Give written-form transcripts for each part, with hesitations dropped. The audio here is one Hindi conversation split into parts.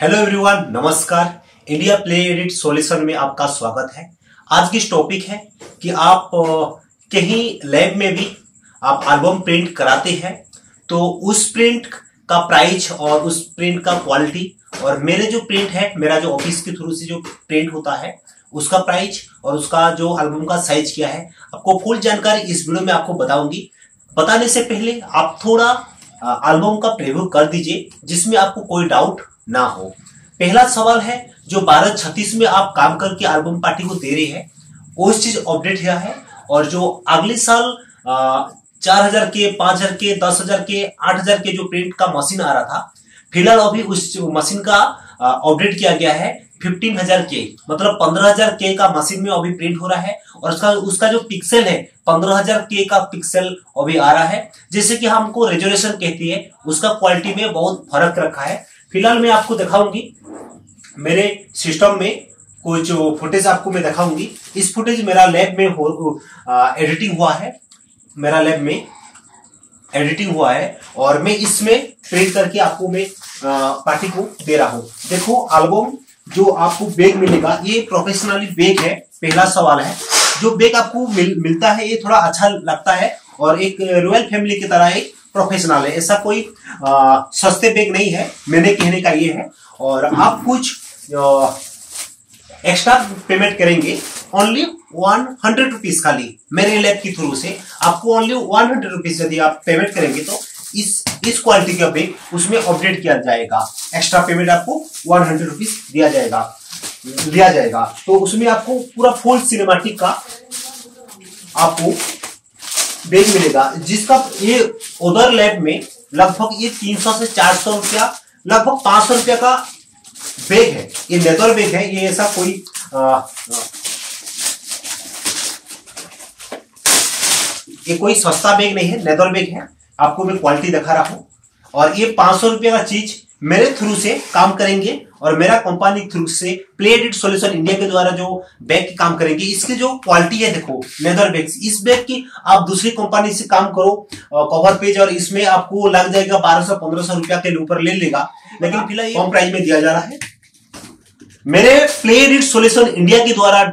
हेलो एवरीवन, नमस्कार। इंडिया प्ले एडिट सॉल्यूशन में आपका स्वागत है। आज की टॉपिक है कि आप कहीं लैब में भी आप एल्बम प्रिंट कराते हैं तो उस प्रिंट का प्राइस और उस प्रिंट का क्वालिटी और मेरे जो प्रिंट है, मेरा जो ऑफिस के थ्रू से जो प्रिंट होता है उसका प्राइस और उसका जो एल्बम का साइज क्या है, आपको फुल जानकारी इस वीडियो में आपको बताऊंगी। बताने से पहले आप थोड़ा एल्बम का प्रीव्यू कर दीजिए जिसमें आपको कोई डाउट ना हो। पहला सवाल है, जो 1236 में आप काम करके एल्बम पार्टी को दे रहे हैं वो चीज अपडेट हुआ है, और जो अगले साल 4000 के, 5000 के, 10,000 के, 8000 के जो प्रिंट का मशीन आ रहा था, फिलहाल अभी उस मशीन का अपडेट किया गया है 15,000 के, मतलब 15,000 के का मशीन में अभी प्रिंट हो रहा है। और उसका जो पिक्सल है 15,000 के का पिक्सल अभी आ रहा है। जैसे कि हमको रेजोल्यूशन कहती है, उसका क्वालिटी में बहुत फर्क रखा है। फिलहाल मैं आपको दिखाऊंगी मेरे सिस्टम में कुछ फुटेज आपको मैं दिखाऊंगी। इस फुटेज मेरा लैब में एडिटिंग हुआ है, मेरा लैब में एडिटिंग हुआ है और मैं इसमें प्रिंट करके आपको मैं पार्टी को दे रहा हूं। देखो एल्बम जो आपको बैग मिलेगा, ये प्रोफेशनली बैग है। पहला सवाल है, जो बैग आपको मिलता है ये थोड़ा अच्छा लगता है और एक रॉयल फैमिली की तरह एक प्रोफेशनल है। ऐसा कोई सस्ते बैग नहीं है, मैंने कहने का ये है। और आप कुछ एक्स्ट्रा पेमेंट करेंगे, ओनली 100 रुपीज खाली मेरे लैब के थ्रू से आपको ओनली 100 रुपीज यदि आप पेमेंट करेंगे तो इस क्वालिटी का बैग उसमें अपडेट किया जाएगा। एक्स्ट्रा पेमेंट आपको 100 रुपीज दिया जाएगा। तो उसमें आपको पूरा फुल सिनेमैटिक का आपको बैग मिलेगा, जिसका ये उधर लैब में लगभग ये 300 से 400 रुपया, लगभग 500 रुपया का बैग है। ये लेदर बैग है, ये ऐसा कोई ये कोई सस्ता बैग नहीं है, लेदर बैग है। आपको मैं क्वालिटी दिखा रहा हूं। और ये 500 रुपया का चीज मेरे थ्रू से काम करेंगे और मेरा कंपनी थ्रू से प्ले एडिट सॉल्यूशन इंडिया के द्वारा जो बैग की काम करेंगे, इसकी जो क्वालिटी है देखो, लेदर बैग, इस बैग की आप दूसरी कंपनी से काम करो कवर पेज और इसमें आपको लग जाएगा 1200-1500 रुपया के ऊपर ले लेगा, लेकिन फिलहाल कम प्राइस में दिया जा रहा है। मेरे प्ले एडिट सॉल्यूशन इंडिया के द्वारा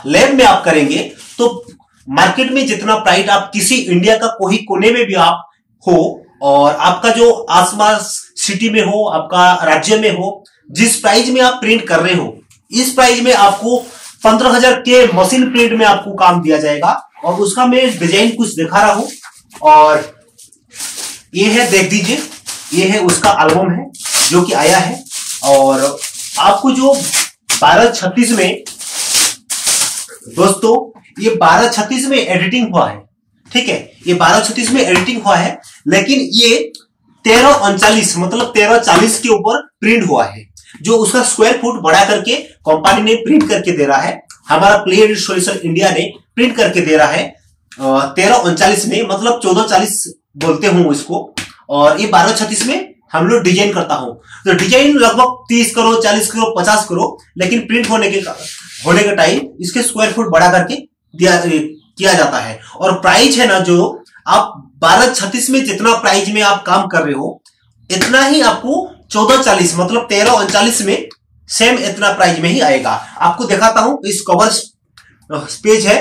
लैब में आप करेंगे तो मार्केट में जितना प्राइस आप किसी इंडिया का कोई कोने में भी आप हो और आपका जो आसपास सिटी में हो, आपका राज्य में हो, जिस प्राइस में आप प्रिंट कर रहे हो, इस प्राइस में आपको 15,000 के मशीन प्रिंट में आपको काम दिया जाएगा। और उसका मैं डिजाइन कुछ दिखा रहा हूं और ये है, देख दीजिए, ये है उसका एल्बम है जो कि आया है। और आपको जो 1236 में दोस्तों, ये 1236 में एडिटिंग हुआ है, ठीक है, ये 1236 में एडिटिंग हुआ है, लेकिन ये 1339 मतलब 1340 के ऊपर प्रिंट हुआ है, जो उसका स्क्वायर फुट बढ़ा करके कंपनी ने प्रिंट करके दे रहा है। हमारा प्ले एडिट सॉल्यूशन इंडिया ने प्रिंट करके दे रहा है 1339 में, मतलब 1440 बोलते हूं इसको। और ये 1236 में हम लोग डिजाइन करता हूं, तो डिजाइन लगभग 30 करो, 40 करो, 50 करो, लेकिन प्रिंट होने के टाइम इसके स्क्वायर फुट बढ़ा करके किया जाता है। और प्राइस है ना, जो आप 1236 में जितना प्राइस में आप काम कर रहे हो, इतना ही आपको 1440 मतलब 1339 में सेम इतना प्राइस में ही आएगा। आपको दिखाता हूं, इस कवर पेज है,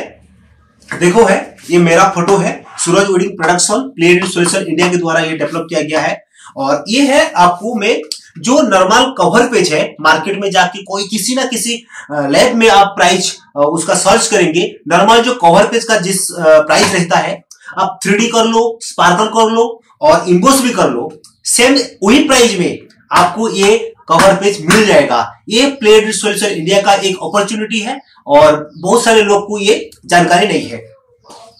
देखो है, ये मेरा फोटो है, Suraj wedding production play edit solution India के द्वारा ये डेवलप किया गया है। और ये है आपको मैं जो नॉर्मल कवर पेज है, मार्केट में जाके कोई किसी ना किसी लैब में आप प्राइस उसका सर्च करेंगे, नॉर्मल जो कवर पेज का जिस प्राइस रहता है, आप 3D कर लो, स्पार्कल कर लो और इम्बोस भी कर लो, सेम वही प्राइस में आपको ये कवर पेज मिल जाएगा। ये प्ले एडिट सॉल्यूशन इंडिया का एक अपॉर्चुनिटी है और बहुत सारे लोग को ये जानकारी नहीं है।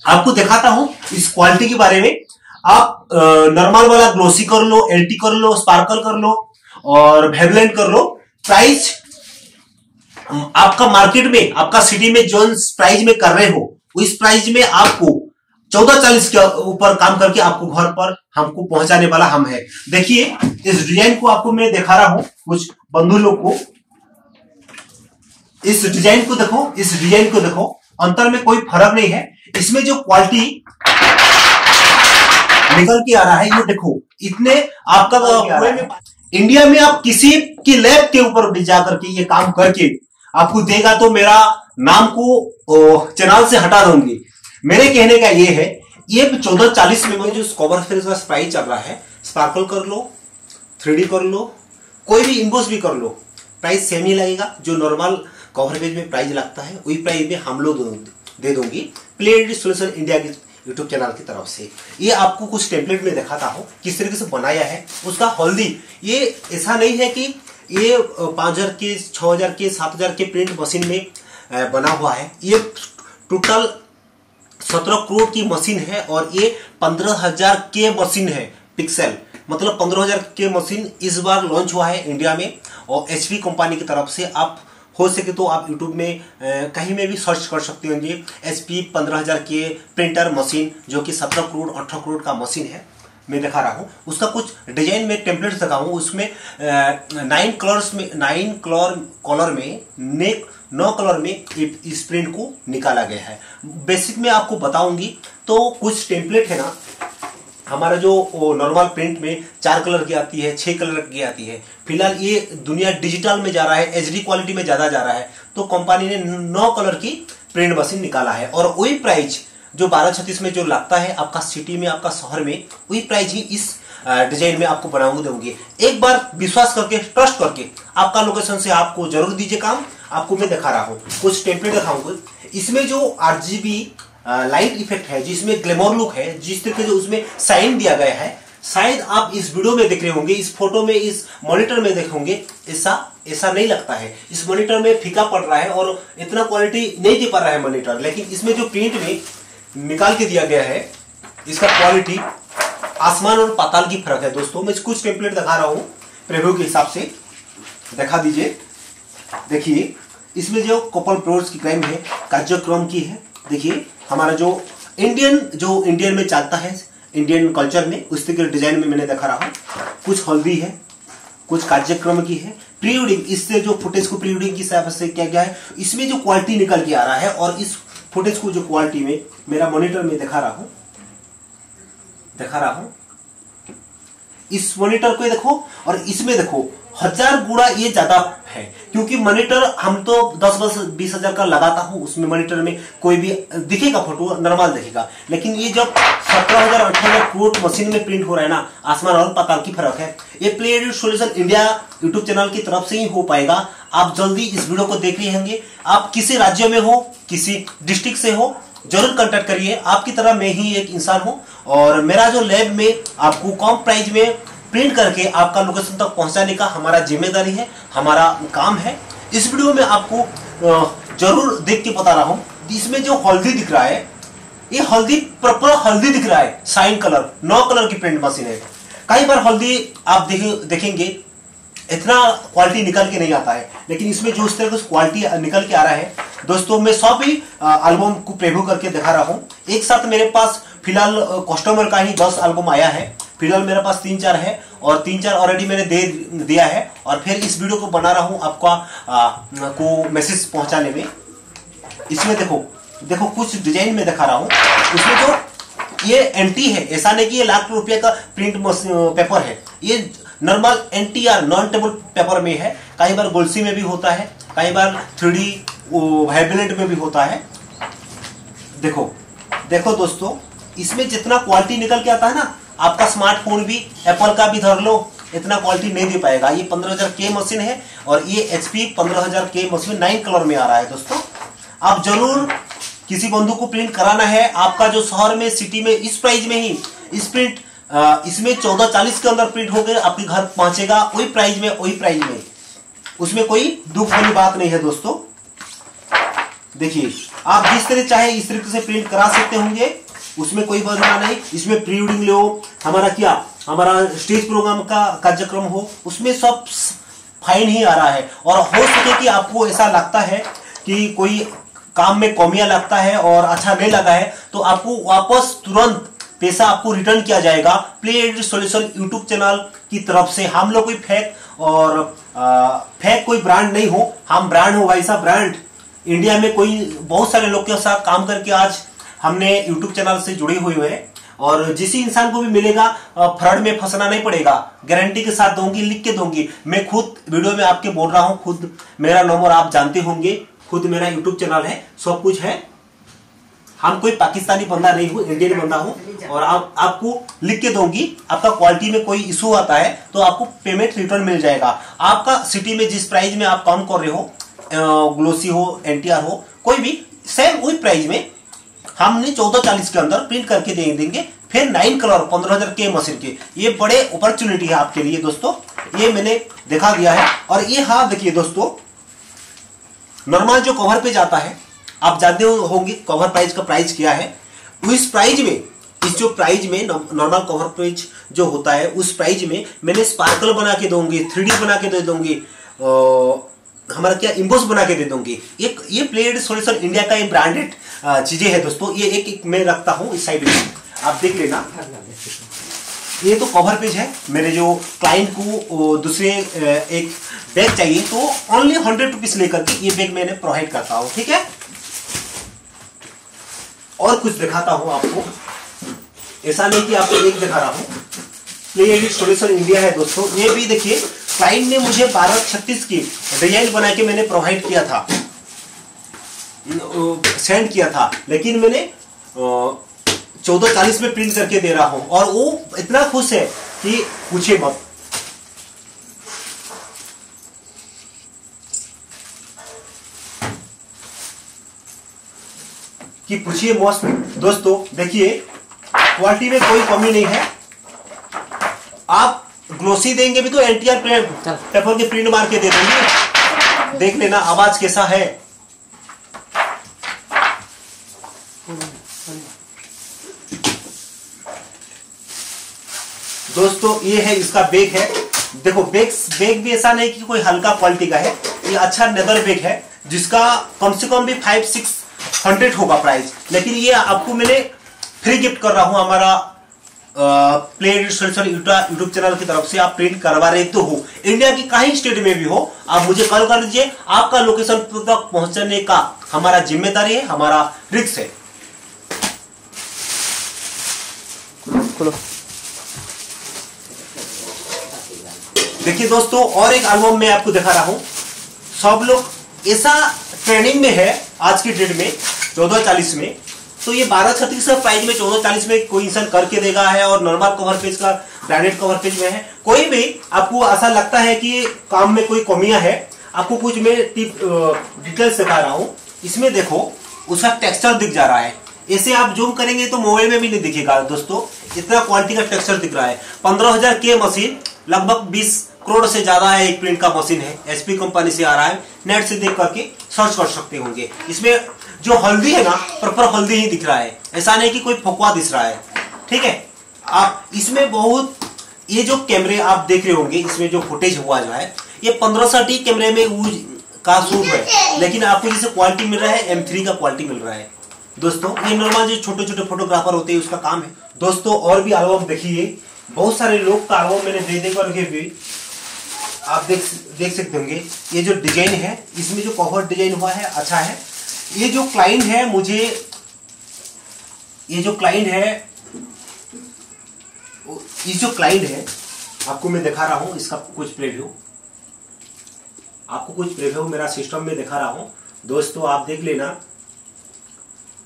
आपको दिखाता हूं इस क्वालिटी के बारे में। आप नॉर्मल वाला ग्लोसी कर लो, एलटी कर लो, स्पार्कल कर लो और वेवलेंट कर लो। प्राइस आपका मार्केट में, आपका सिटी में जो प्राइस में कर रहे हो, इस प्राइस में आपको 1440 के ऊपर काम करके आपको घर पर हमको पहुंचाने वाला हम है। देखिए इस डिजाइन को आपको मैं दिखा रहा हूं कुछ बंधु लोग को। इस डिजाइन को देखो, इस डिजाइन को देखो, अंतर में कोई फर्क नहीं है। इसमें जो क्वालिटी निकल के आ रहा है, ये देखो, इतने आपका इंडिया में आप किसी की लैब के ऊपर भी जाकर के ये काम करके आपको देगा तो मेरा नाम को चैनल से हटा दूंगी। मेरे कहने का ये है, ये 1440 में जो कवर फेस का प्राइस चल रहा है, स्पार्कल कर लो, 3D कर लो, कोई भी इम्पोज भी कर लो, प्राइस सेम ही लगेगा। जो नॉर्मल कवर पेज में प्राइस लगता है वही प्राइस में हम लोग दे दूंगी प्ले एडिट सॉल्यूशन इंडिया के यूट्यूब चैनल की तरफ से। ये आपको कुछ टेम्पलेट में दिखाता हूँ किस तरीके से बनाया है उसका हल्दी। ये ऐसा नहीं है कि ये 5000 के 6000 के 7000 के प्रिंट मशीन में बना हुआ है। ये टोटल 17 करोड़ की मशीन है और ये 15000 के मशीन है पिक्सल, मतलब 15000 के मशीन इस बार लॉन्च हुआ है इंडिया में और HP कंपनी की तरफ से। आप हो सके तो आप YouTube में कहीं में भी सर्च कर सकते होंगे HP 15000 के प्रिंटर मशीन, जो कि 17 करोड़ 18 करोड़ का मशीन है। मैं दिखा रहा हूँ उसका कुछ डिजाइन में टेम्पलेट दिखा हूँ। उसमें 9 कलर में 9 कलर में इस प्रिंट को निकाला गया है। बेसिक में आपको बताऊंगी तो कुछ टेम्पलेट है ना, हमारा जो नॉर्मल प्रिंट में 4 कलर की आती है, 6 कलर की आती है। फिलहाल ये दुनिया डिजिटल में जा रहा है, HD क्वालिटी में ज्यादा जा रहा है, तो कंपनी ने 9 कलर की प्रिंट मशीन निकाला है और वही प्राइस जो 1236 में जो लगता है आपका सिटी में, आपका शहर में, वही प्राइस ही इस डिजाइन में आपको बनाऊंगे दूंगी। एक बार विश्वास करके, ट्रस्ट करके आपका लोकेशन से आपको जरूर दीजिए काम। आपको मैं दिखा रहा हूँ कुछ टेम्पलेट दिखाऊंगा। इसमें जो RGB लाइट इफेक्ट है, जिसमें ग्लैमर लुक है, जिस तरीके से उसमें साइन दिया गया है, शायद आप इस वीडियो में देख रहे होंगे, इस फोटो में, इस मॉनिटर में देख होंगे, ऐसा नहीं लगता है। इस मॉनिटर में फीका पड़ रहा है और इतना क्वालिटी नहीं दे पा रहा है मॉनिटर, लेकिन इसमें जो प्रिंट में निकाल के दिया गया है इसका क्वालिटी आसमान और पाताल की फर्क है। दोस्तों मैं कुछ टेम्पलेट दिखा रहा हूं प्रीव्यू के हिसाब से, दिखा दीजिए। देखिए इसमें जो कपल प्रोड्स की क्राइम है, कार्यक्रम की है। देखिए हमारा जो इंडियन में चलता है, इंडियन कल्चर में, उस तरह के डिजाइन में मैंने दिखा रहा हूँ। कुछ हल्दी है, कुछ कार्यक्रम की है, प्री वेडिंग, इससे जो फुटेज को प्री वेडिंग की हिसाब से क्या गया है, इसमें जो क्वालिटी निकल के आ रहा है और इस फुटेज को जो क्वालिटी में मेरा मॉनिटर में दिखा रहा हूं, इस मॉनिटर को देखो और इसमें देखो 1000 गुणा ये ज्यादा है। क्योंकि मॉनिटर हम तो 10-20 हजार का लगाता हूं, उसमें मॉनिटर में कोई भी दिखेगा, फोटो नॉर्मल दिखेगा, लेकिन ये जब 17,000-18,000 करोड़ मशीन में प्रिंट हो रहा है ना, आसमान और पाताल की फर्क है। ये play edit solution India YouTube channel की तरफ से ही हो पाएगा। आप जल्दी इस वीडियो को देख रहे होंगे, आप किसी राज्य में हो, किसी डिस्ट्रिक्ट से हो, जरूर कांटेक्ट करिए। आपकी तरह मैं ही एक इंसान हूं और मेरा जो लैब में आपको कम प्राइस में प्रिंट करके आपका लोकेशन तक पहुंचाने का हमारा जिम्मेदारी है, हमारा काम है। इस वीडियो में आपको जरूर देख के बता रहा हूं, इसमें जो हल्दी दिख रहा है, ये हल्दी प्रॉपर हल्दी दिख रहा है, साइन कलर, 9 कलर की प्रिंट मशीन है। कई बार हल्दी आप देखेंगे इतना क्वालिटी निकल के नहीं आता है, लेकिन इसमें जो इस तरह की क्वालिटी निकल के आ रहा है। दोस्तों मैं सब ही एल्बम को प्रीव्यू करके दिखा रहा हूं। एक साथ मेरे पास फिलहाल कस्टमर का ही 10 एल्बम आया है। फिलहाल मेरे पास 3-4 है और 3-4 ऑलरेडी मैंने दे दिया है और फिर इस वीडियो को बना रहा हूं आपका को मैसेज पहुंचाने में। इसमें देखो कुछ डिजाइन में दिखा रहा हूं। उसमें जो ये एंटी है, ऐसा नहीं कि ये लाख रुपए का प्रिंट पेपर है, ये normal NTR non table paper में है। कई बार गोल्सी में भी होता है, कई बार 3D वाइब्रेंट में भी होता है। देखो दोस्तों, इसमें जितना क्वालिटी निकल के आता है ना, आपका स्मार्टफोन भी एप्पल का भी धर लो, इतना क्वालिटी नहीं दे पाएगा। ये 15000 के मशीन है और ये HP 15000 के मशीन 9 कलर में आ रहा है। दोस्तों आप जरूर किसी बंधु को प्रिंट कराना है, आपका जो शहर में, सिटी में, इस प्राइस में ही इस प्रिंट इसमें 1440 के अंदर प्रिंट होकर आपके घर पहुंचेगा, वही प्राइस में, उसमें कोई दुख वाली बात नहीं है। दोस्तों देखिए, आप जिस तरह चाहे इस तरीके से प्रिंट करा सकते होंगे, उसमें कोई बदलाव नहीं। इसमें प्री वेडिंग लो, हमारा स्टेज प्रोग्राम का कार्यक्रम हो, उसमें सब फाइन ही आ रहा है। और हो सके कि आपको ऐसा लगता है कि कोई काम में कमियां लगता है और अच्छा नहीं लगा है, तो आपको वापस तुरंत पैसा आपको रिटर्न किया जाएगा play edit solution YouTube channel की तरफ से। हम लोग कोई फेक कोई ब्रांड नहीं हो, हम ब्रांड हो भाई साहब, ब्रांड। इंडिया में कोई बहुत सारे लोग के साथ काम करके आज हमने यूट्यूब चैनल से जुड़े हुए हैं और जिस इंसान को भी मिलेगा फ्रॉड में फंसना नहीं पड़ेगा, गारंटी के साथ दूंगी, लिख के दूंगी। मैं खुद वीडियो में आपके बोल रहा हूं, खुद मेरा नंबर आप जानते होंगे, खुद मेरा यूट्यूब चैनल है, सब कुछ है। हम कोई पाकिस्तानी बंदा नहीं हूँ, इंडियन बंदा हूँ। और आपको लिख के दूंगी, आपका क्वालिटी में कोई इशू आता है तो आपको पेमेंट रिटर्न मिल जाएगा। आपका सिटी में जिस प्राइस में आप काम कर रहे हो, ग्लोसी हो, एनटीआर हो, कोई भी सेम वही प्राइस में हमने 1440 के अंदर प्रिंट करके दे देंगे। फिर 9 कलर 15,000 के मशीन के, ये बड़े अपॉर्चुनिटी है आपके लिए दोस्तों, ये मैंने दिखा दिया है। और ये हाँ देखिए दोस्तों, नॉर्मल जो कवर पेज आता है, आप जानते होंगे कवर प्राइस का प्राइस क्या है। उस प्राइस में, इस जो प्राइस में नॉर्मल कवर पेज जो होता है, उस प्राइस में मैंने स्पार्कल बना के दूंगी, 3D बना के दे दूंगी, हमारा क्या इम्बोस बना के दे दूंगी। ये प्लेड सॉल्यूशन इंडिया का एक ब्रांडेड चीजें है दोस्तों। ये एक मैं रखता हूं इस साइड में, आप देख लेना। ये तो कवर पेज है। मेरे जो क्लाइंट को दूसरे एक बैग चाहिए तो ओनली 100 रुपीज लेकर के ये बैग मैंने प्रोवाइड करता हूं, ठीक है। और कुछ दिखाता हूं आपको, ऐसा नहीं कि आपको एक दिखा रहा हूं। प्लेड सॉल्यूशन इंडिया है दोस्तों। ये भी देखिए, क्लाइंट ने मुझे 1236 की डिजाइन बना के मैंने प्रोवाइड किया था, सेंड किया था, लेकिन मैंने 1440 में प्रिंट करके दे रहा हूं। और वो इतना खुश है कि पूछे मत। कि पूछिए मौत दोस्तों। देखिए, क्वालिटी में कोई कमी नहीं है। आप ग्लोसी देंगे भी तो एनटीआर पेपर के प्रिंट मार के दे देंगे। देख लेना आवाज कैसा है। दोस्तों ये है, इसका बैग है। देखो बैग भी ऐसा नहीं कि कोई हल्का क्वालिटी का है, ये अच्छा लेदर बैग है जिसका कम से कम भी 500-600 होगा प्राइस। लेकिन ये आपको मैंने फ्री गिफ्ट कर रहा हूं हमारा प्लेड सॉल्यूशन यूट्यूब चैनल की तरफ से। आप प्रिंट करवा रहे तो हो, इंडिया की कहीं स्टेट में भी हो, आप मुझे कॉल कर दीजिए। आपका लोकेशन तक पहुंचाने का हमारा जिम्मेदारी है, हमारा रिस्क है। खोलो। देखिए दोस्तों, और एक एल्बम मैं आपको दिखा रहा हूं। सब लोग ऐसा ट्रेंडिंग में है आज की डेट में 1440 में, तो ये 1236 का प्राइस में 1440 में कोई इंसान करके देगा है। और नॉर्मल कवर पेज का ब्रांडेड कवर पेज में है। कोई भी आपको ऐसा लगता है कि काम में कोई कमियां है, आपको कुछ मैं डिटेल्स दिखा रहा हूं। इसमें देखो, उसका टेक्सचर दिख जा रहा है। ऐसे आप जूम करेंगे तो मोबाइल में भी नहीं दिखेगा दोस्तों, इतना क्वालिटी का टेक्सचर दिख रहा है। 15,000 के मशीन, लगभग 20 करोड़ से ज्यादा है एक प्रिंट का मशीन है। एचपी कंपनी से आ रहा है, नेट से देख करके सर्च कर सकते होंगे। इसमें जो हल्दी है ना, प्रॉपर हल्दी ही दिख रहा है, ऐसा नहीं कि कोई फकवा दिख रहा है, ठीक है। आप इसमें बहुत, ये जो कैमरे आप देख रहे होंगे, इसमें जो फुटेज हुआ जो है, ये 1560 कैमरे में यूज का शूट है। लेकिन आपको जैसे क्वालिटी मिल रहा है, M3 का क्वालिटी मिल रहा है दोस्तों। ये नॉर्मल जो छोटे छोटे फोटोग्राफर होते हैं उसका काम है दोस्तों। और भी एल्बम देखिए, बहुत सारे लोग का एल्बम मैंने दे करके भी आप देख सकते होंगे। ये जो डिजाइन है, इसमें जो कवर डिजाइन हुआ है अच्छा है। ये जो क्लाइंट है मुझे, ये जो क्लाइंट है आपको मैं दिखा रहा हूं, इसका कुछ प्रीव्यू, आपको कुछ प्रीव्यू मेरा सिस्टम में दिखा रहा हूं दोस्तों, आप देख लेना।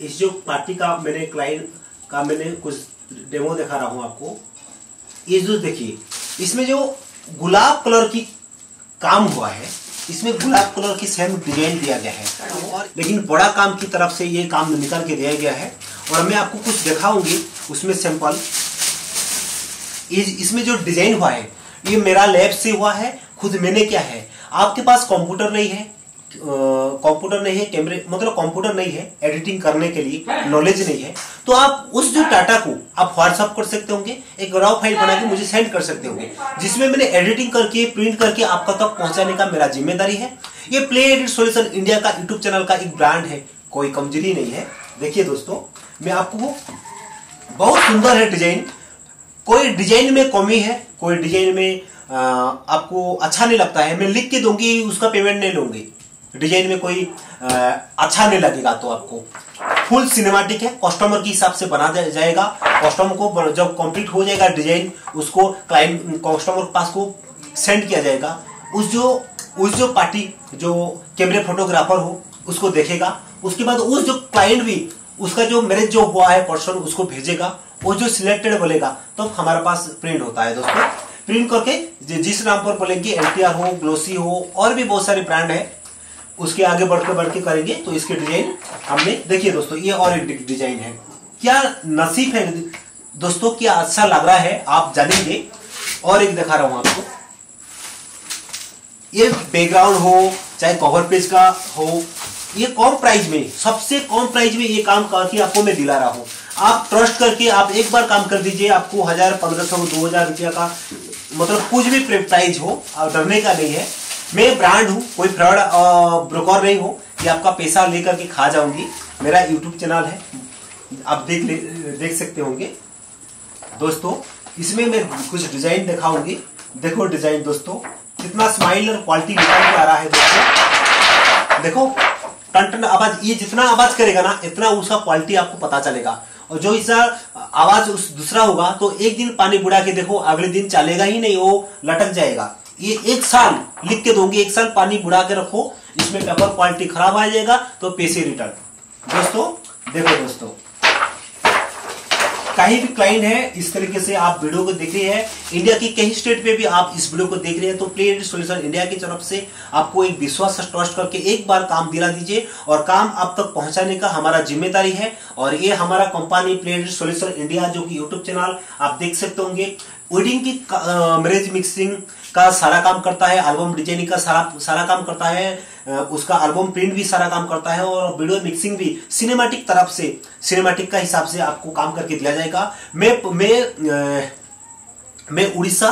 इस जो पार्टी का मैंने क्लाइंट का मैंने कुछ डेमो दिखा रहा हूं आपको। ये जो देखिए, इसमें जो गुलाब कलर की काम हुआ है, इसमें गुलाब कलर की सेम डिजाइन दिया गया है, लेकिन बड़ा काम की तरफ से ये काम निकाल के दिया गया है। और मैं आपको कुछ दिखाऊंगी उसमें सैंपल। इसमें जो डिजाइन हुआ है, ये मेरा लैब से हुआ है, खुद मैंने क्या है। आपके पास कंप्यूटर नहीं है, कैमरे मतलब कंप्यूटर नहीं है, एडिटिंग करने के लिए नॉलेज नहीं है, तो आप उस जो डाटा को आप व्हाट्सएप कर सकते होंगे, एक रॉ फाइल बना के मुझे सेंड कर सकते होंगे, जिसमें मैंने एडिटिंग करके प्रिंट करके आपका तक पहुंचाने का मेरा जिम्मेदारी है। ये प्ले एडिट सॉल्यूशन इंडिया का यूट्यूब चैनल का एक ब्रांड है, कोई कमजोरी नहीं है। देखिए दोस्तों, मैं आपको बहुत सुंदर है डिजाइन, कोई डिजाइन में कमी है, कोई डिजाइन में आपको अच्छा नहीं लगता है, मैं लिख के दूंगी, उसका पेमेंट नहीं लूंगी। डिजाइन में कोई अच्छा नहीं लगेगा तो आपको फुल सिनेमैटिक है, कस्टमर के हिसाब से बना जाएगा। कस्टमर को जब कंप्लीट हो जाएगा डिजाइन, उसको क्लाइंट कस्टमर के पास को सेंड किया जाएगा। उस जो पार्टी जो कैमरे फोटोग्राफर हो उसको देखेगा। उसके बाद उस जो क्लाइंट भी उसका जो मैरिज जो हुआ है पर्सन उसको भेजेगा। वो जो सिलेक्टेड बोलेगा तो हमारे पास प्रिंट होता है दोस्तों। प्रिंट करके जिस नाम पर बोलेंगे, एलटीआर हो, ग्लोसी हो, और भी बहुत सारे ब्रांड है, उसके आगे बढ़ के करेंगे। तो इसके डिजाइन हमने देखिए दोस्तों, ये और एक डिजाइन है। क्या नसीब है दोस्तों, क्या अच्छा लग रहा है आप जानेंगे। और एक दिखा रहा हूं आपको, ये बैकग्राउंड हो चाहे कवर पेज का हो, ये कम प्राइस में, सबसे कम प्राइस में ये काम करके आपको मैं दिला रहा हूं। आप ट्रस्ट करके आप एक बार काम कर दीजिए, आपको 1000, 1500, 2000 रुपया का मतलब कुछ भी प्राइस हो, डरने का नहीं है। मैं ब्रांड हूं, कोई फ्रॉड ब्रोकर नहीं हूं कि आपका पैसा लेकर के खा जाऊंगी। मेरा यूट्यूब चैनल है, आप देख सकते होंगे दोस्तों। इसमें मैं कुछ डिजाइन दिखाऊंगी। देखो डिजाइन दोस्तों, कितना स्माइल और क्वालिटी निकाल के आ रहा है दोस्तों। देखो टन आवाज, ये जितना आवाज करेगा ना इतना उसका क्वालिटी आपको पता चलेगा। और जो इसका आवाज उस दूसरा होगा तो एक दिन पानी बुढ़ा के देखो, अगले दिन चलेगा ही नहीं, वो लटक जाएगा। ये 1 साल लिख के दोगे, 1 साल पानी बुढ़ा के रखो, इसमें पेपर क्वालिटी खराब आ जाएगा तो पैसे रिटर्न। दोस्तों देखो दोस्तों, कहीं भी क्लाइंट है इस तरीके से आप वीडियो को देख रहे हैं, इंडिया की कई स्टेट पे भी आप इस वीडियो को देख रहे हैं, तो प्ले एडिट सॉल्यूशन इंडिया की तरफ से आपको एक विश्वास ट्रस्ट करके एक बार काम दिला दीजिए और काम आप तक पहुंचाने का हमारा जिम्मेदारी है। और ये हमारा company play edit solution India, जो कि यूट्यूब चैनल आप देख सकते होंगे, वेडिंग की मैरिज मिक्सिंग का सारा काम करता है, एल्बम डिजाइनिंग का सारा काम करता है, उसका एल्बम प्रिंट भी सारा काम करता है, और वीडियो मिक्सिंग भी सिनेमैटिक तरफ से, सिनेमैटिक का हिसाब से आपको काम करके दिया जाएगा। मैं उड़ीसा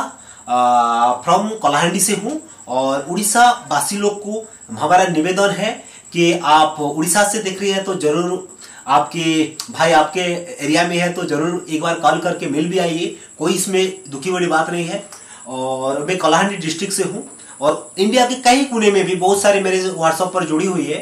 फ्रॉम कलाहांडी से हूं, और उड़ीसा वासी लोग को हमारा निवेदन है कि आप उड़ीसा से देख रहे हैं तो जरूर, आपके भाई आपके एरिया में है तो जरूर एक बार कॉल करके मिल भी आइए, कोई इसमें दुखी बड़ी बात नहीं है। और मैं कलाहांडी डिस्ट्रिक्ट से हूं, और इंडिया के कई कोने में भी बहुत सारे मेरे व्हाट्सएप पर जुड़ी हुई है,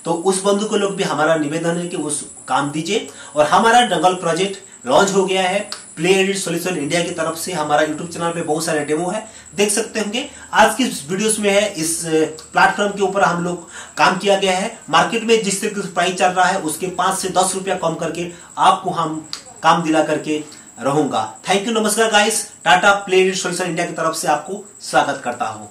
तो उस बंधु को लोग भी हमारा निवेदन है कि उस काम दीजिए। और हमारा जंगल प्रोजेक्ट लॉन्च हो गया है प्ले एडिट सॉल्यूशन इंडिया की तरफ से। हमारा यूट्यूब चैनल पे बहुत सारे डेमो है, देख सकते होंगे। आज की वीडियोस में है, इस प्लेटफॉर्म के ऊपर हम लोग काम किया गया है। मार्केट में जिस तरीके से प्राइस चल रहा है उसके 5 से 10 रुपया कम करके आपको हम काम दिला करके रहूंगा। थैंक यू, नमस्कार guys, Tata. Play edit solution India की तरफ से आपको स्वागत करता हूं।